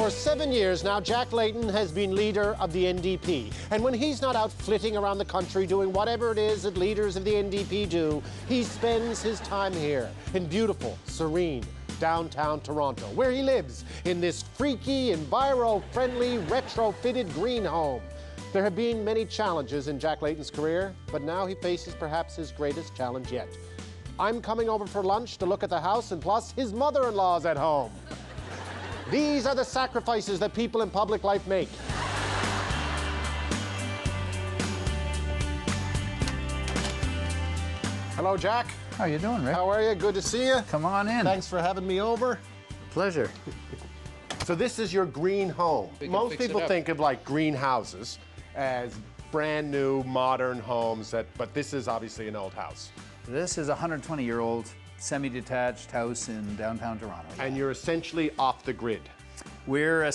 For 7 years now, Jack Layton has been leader of the NDP. And when he's not out flitting around the country doing whatever it is that leaders of the NDP do, he spends his time here in beautiful, serene, downtown Toronto, where he lives in this freaky, enviro-friendly, retrofitted green home. There have been many challenges in Jack Layton's career, but now he faces perhaps his greatest challenge yet. I'm coming over for lunch to look at the house, and plus his mother-in-law's at home. These are the sacrifices that people in public life make. Hello, Jack. How you doing, Rick? How are you? Good to see you. Come on in. Thanks for having me over. Pleasure. So this is your green home. Most people think of like greenhouses as brand new, modern homes, but this is obviously an old house. This is a 120-year-old semi-detached house in downtown Toronto. And you're essentially off the grid. We're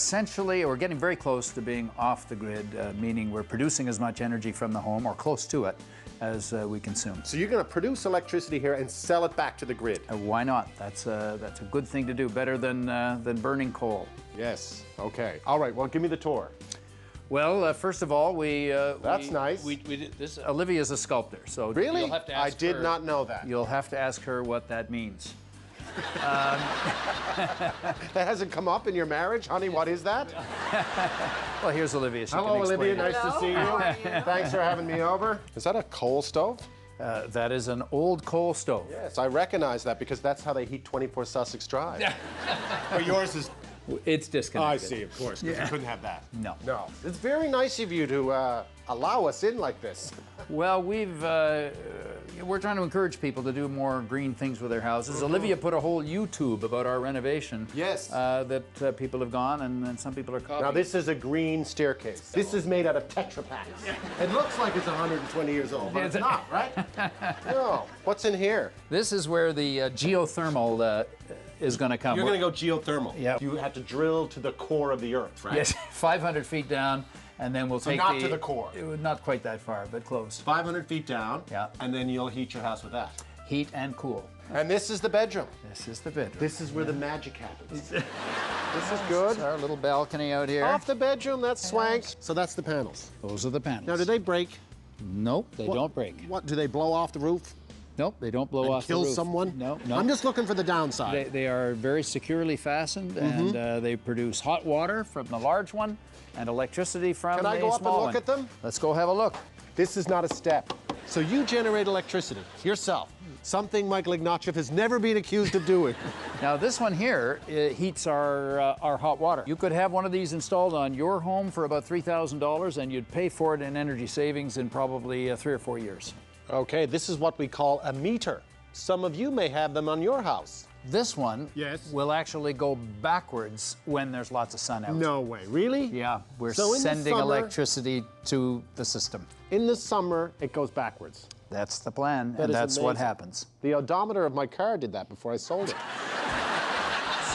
getting very close to being off the grid, meaning we're producing as much energy from the home, or close to it, as we consume. So you're going to produce electricity here and sell it back to the grid? Why not? That's a good thing to do, better than burning coal. Yes, okay. All right, well, give me the tour. Well, first of all, That's nice. Olivia's a sculptor, so really? You'll have to ask I did not know that. You'll have to ask her what that means. That hasn't come up in your marriage, honey. What is that? Well, here's Olivia. Hello, Olivia. Nice to see you. Thanks for having me over. Is that a coal stove? That is an old coal stove. Yes, I recognize that because that's how they heat 24 Sussex Drive. But yours is... It's disconnected. I see, of course, because you couldn't have that. No. No. It's very nice of you to allow us in like this. Well, we're trying to encourage people to do more green things with their houses. Olivia put a whole YouTube about our renovation. Yes. That people have gone, and some people are copying. Now, this is a green staircase. This is made out of Tetra Paks. It looks like it's 120 years old, but it's not, right? No. What's in here? This is where the geothermal is going to come. You're going to go geothermal. Yeah. You have to drill to the core of the earth, right? Yes, 500 feet down, and then we'll take not to the core. Not quite that far, but close. 500 feet down. Yeah. And then you'll heat your house with that. Heat and cool. And this is the bedroom. This is the bedroom. This is where the magic happens. This is good. This is our little balcony out here. Off the bedroom, that's swank. So that's the panels. Those are the panels. Now, do they break? Nope, they don't break. What, do they blow off the roof? Nope, they don't blow off the roof. Kill someone? No. I'm just looking for the downside. They are very securely fastened, and they produce hot water from the large one and electricity from the small one. Can I go up and look at them? Let's go have a look. This is not a step. So you generate electricity yourself, something Michael Ignatieff has never been accused of doing. Now this one here heats our hot water. You could have one of these installed on your home for about $3,000, and you'd pay for it in energy savings in probably 3 or 4 years. Okay, this is what we call a meter. Some of you may have them on your house. This one Yes. will actually go backwards when there's lots of sun out. No way, really? Yeah, we're So in the sending summer- electricity to the system. In the summer, it goes backwards. That's the plan, That and is that's what amazing. happens. The odometer of my car did that before I sold it.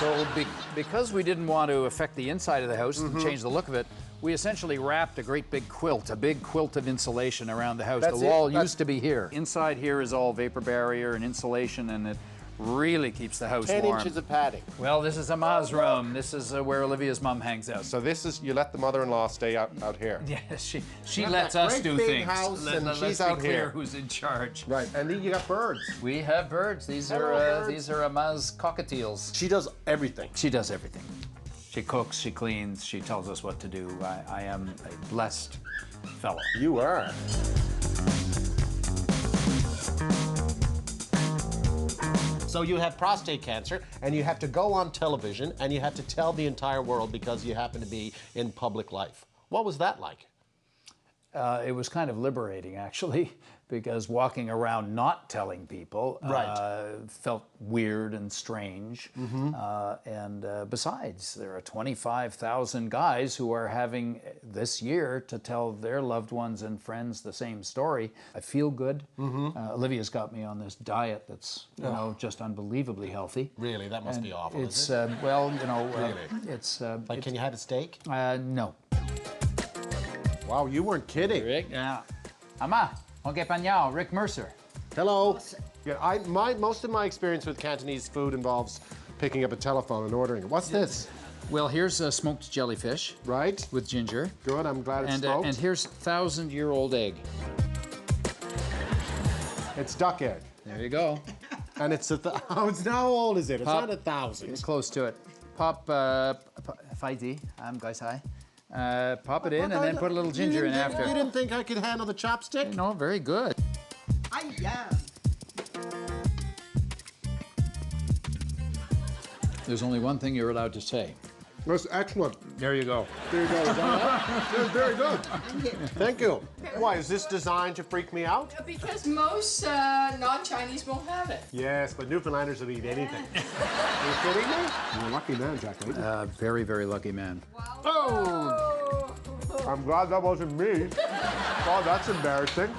So because we didn't want to affect the inside of the house and change the look of it, we essentially wrapped a great big quilt, a big quilt of insulation around the house. That's The it? wall That's- used to be here. Inside here is all vapor barrier and insulation, and it really keeps the house 10 warm. inches of padding. Well, this is Ama's room. This is where Olivia's mom hangs out. So this is, you let the mother-in-law stay out here. Yes, she have lets that us great do big things. house and Let's she's be out clear here. who's in charge. Right, and then you got birds. We have birds. Hello, These are Ama's cockatiels. She does everything. She does everything. She cooks, she cleans, she tells us what to do. I am a blessed fellow. You are. So you have prostate cancer, and you have to go on television, and you have to tell the entire world because you happen to be in public life. What was that like? It was kind of liberating, actually, because walking around not telling people felt weird and strange. And besides, there are 25,000 guys who are having this year to tell their loved ones and friends the same story. I feel good. Olivia's got me on this diet that's just unbelievably healthy. Really, that must be awful. It's is it? really? It's Like, can you have a steak? no. Wow, you weren't kidding. Rick? Yeah. Ama, okay pañao, Rick Mercer. Hello. Yeah, most of my experience with Cantonese food involves picking up a telephone and ordering it. What's this? Well, here's a smoked jellyfish Right. with ginger. Good, I'm glad it's smoked. And here's 1,000-year-old egg. It's duck egg. There you go. And it's oh, it's how old is it? It's Pop. not 1,000. It's close to it. Pop, Feidi, guys, hi. Pop it in and then put a little ginger in after. You didn't think I could handle the chopstick? No, very good. There's only one thing you're allowed to say. That's excellent. There you go. There you go. Is that That's very good. Thank you. Why, is this designed to freak me out? Because most non-Chinese won't have it. Yes, but Newfoundlanders will eat anything. Are you kidding me? You're a lucky man, Jack Layton. Very, very lucky man. Wow. Oh! I'm glad that wasn't me. Oh, that's embarrassing.